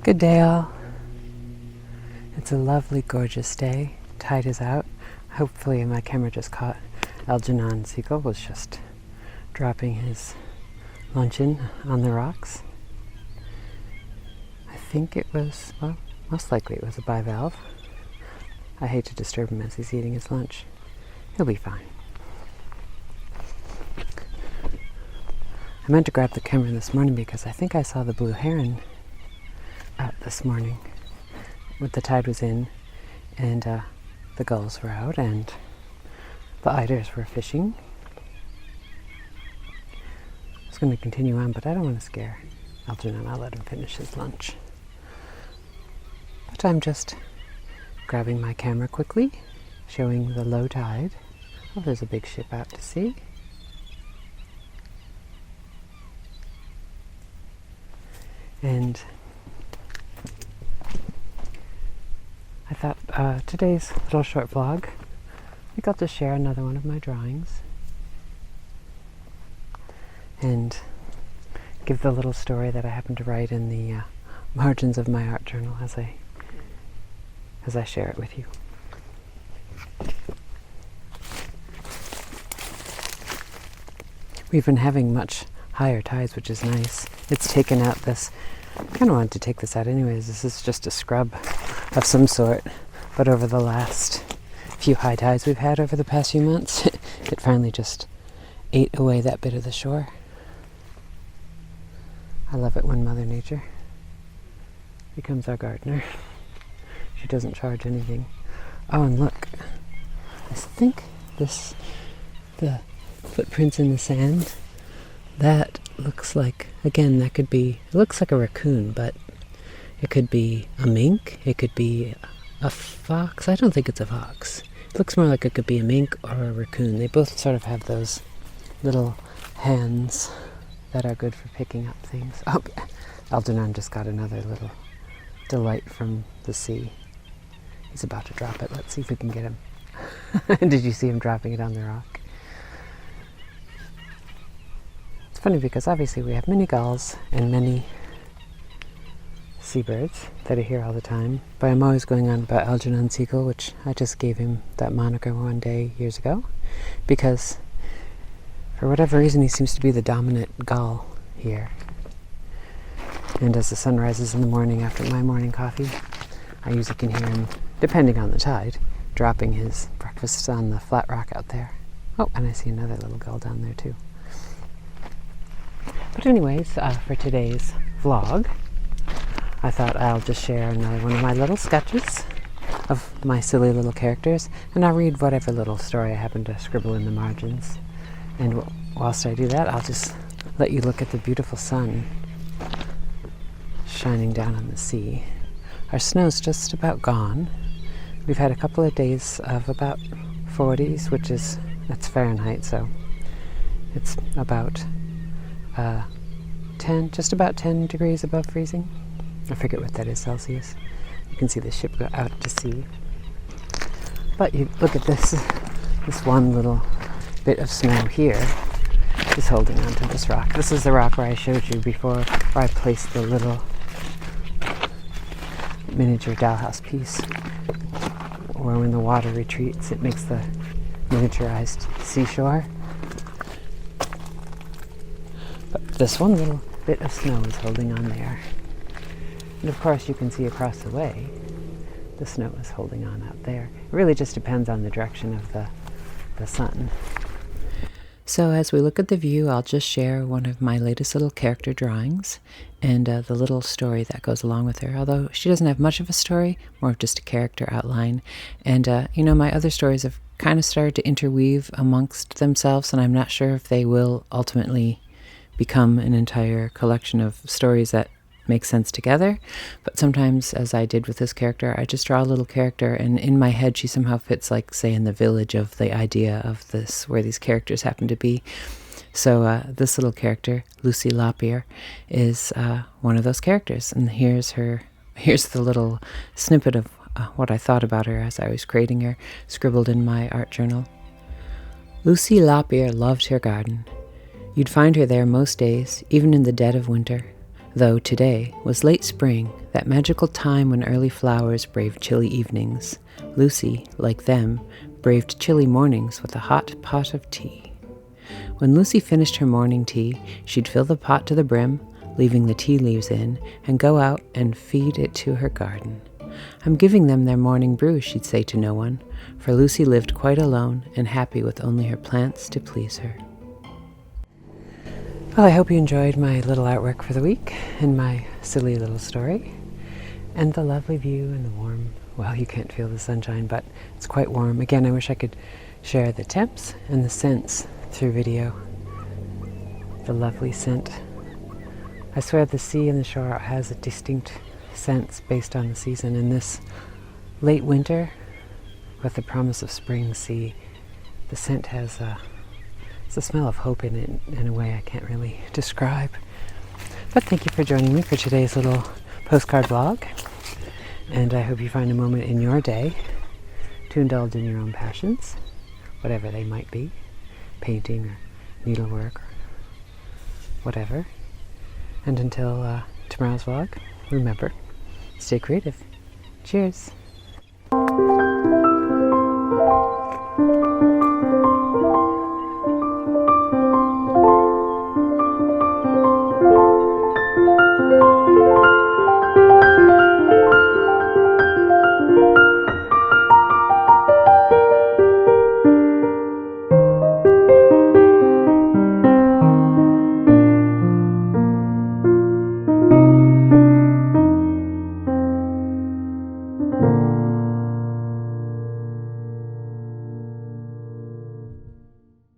Good day all. It's a lovely, gorgeous day. Tide is out. Hopefully my camera just caught Algernon Seagull was just dropping his luncheon on the rocks. I think it was, well, most likely it was a bivalve. I hate to disturb him as he's eating his lunch. He'll be fine. I meant to grab the camera this morning because I think I saw the blue heron out this morning when the tide was in and the gulls were out and the eiders were fishing. I was going to continue on, but I don't want to scare Algernon. I'll let him finish his lunch. But I'm just grabbing my camera quickly, showing the low tide. Oh, there's a big ship out to sea. And I thought today's little short vlog, I think I'll just share another one of my drawings and give the little story that I happen to write in the margins of my art journal as I share it with you. We've been having much higher tides, which is nice. It's taken out this, I kind of wanted to take this out anyways. This is just a scrub of some sort, but over the last few high tides we've had over the past few months, it finally just ate away that bit of the shore. I love it when Mother Nature becomes our gardener. She doesn't charge anything. Oh, and look, I think the footprints in the sand, that looks like, again, that could be, it looks like a raccoon, but it could be a mink, it could be a fox. I don't think it's a fox. It looks more like it could be a mink or a raccoon. They both sort of have those little hands that are good for picking up things. Oh, Algernon just got another little delight from the sea. He's about to drop it. Let's see if we can get him. Did you see him dropping it on the rock? It's funny because obviously we have many gulls and many seabirds that are here all the time, but I'm always going on about Algernon Seagull, which I just gave him that moniker one day years ago because for whatever reason he seems to be the dominant gull here. And as the sun rises in the morning after my morning coffee, I usually can hear him, depending on the tide, dropping his breakfast on the flat rock out there. Oh, and I see another little gull down there too. But anyways, for today's vlog, I thought I'll just share another one of my little sketches of my silly little characters, and I'll read whatever little story I happen to scribble in the margins. And whilst I do that, I'll just let you look at the beautiful sun shining down on the sea. Our snow's just about gone. We've had a couple of days of about 40s, which is, that's Fahrenheit, so it's about just about 10 degrees above freezing. I forget what that is Celsius. You can see the ship go out to sea. But you look at this one little bit of snow here is holding onto this rock. This is the rock where I showed you before, where I placed the little miniature dollhouse piece, where when the water retreats it makes the miniaturized seashore. But this one little bit of snow is holding on there. And of course you can see across the way the snow is holding on out there. It really just depends on the direction of the sun. So as we look at the view, I'll just share one of my latest little character drawings and the little story that goes along with her. Although she doesn't have much of a story, more of just a character outline. And my other stories have kind of started to interweave amongst themselves, and I'm not sure if they will ultimately become an entire collection of stories that make sense together. But sometimes, as I did with this character, I just draw a little character, and in my head she somehow fits, like, say, in the village of the idea of this, where these characters happen to be. So this little character, Lucy Lapierre, is one of those characters. And here's the little snippet of what I thought about her as I was creating her, scribbled in my art journal. Lucy Lapierre loved her garden. You'd find her there most days, even in the dead of winter. though today was late spring, that magical time when early flowers braved chilly evenings. Lucy, like them, braved chilly mornings with a hot pot of tea. When Lucy finished her morning tea, she'd fill the pot to the brim, leaving the tea leaves in, and go out and feed it to her garden. "I'm giving them their morning brew," she'd say to no one, for Lucy lived quite alone and happy with only her plants to please her. Well, I hope you enjoyed my little artwork for the week and my silly little story and the lovely view and the warm, well, you can't feel the sunshine, but it's quite warm. Again, I wish I could share the temps and the scents through video. The lovely scent. I swear the sea and the shore has a distinct sense based on the season. In this late winter, with the promise of spring sea, the scent has it's a smell of hope in it in a way I can't really describe. But thank you for joining me for today's little postcard vlog. And I hope you find a moment in your day to indulge in your own passions, whatever they might be, painting or needlework or whatever. And until tomorrow's vlog, remember, stay creative. Cheers.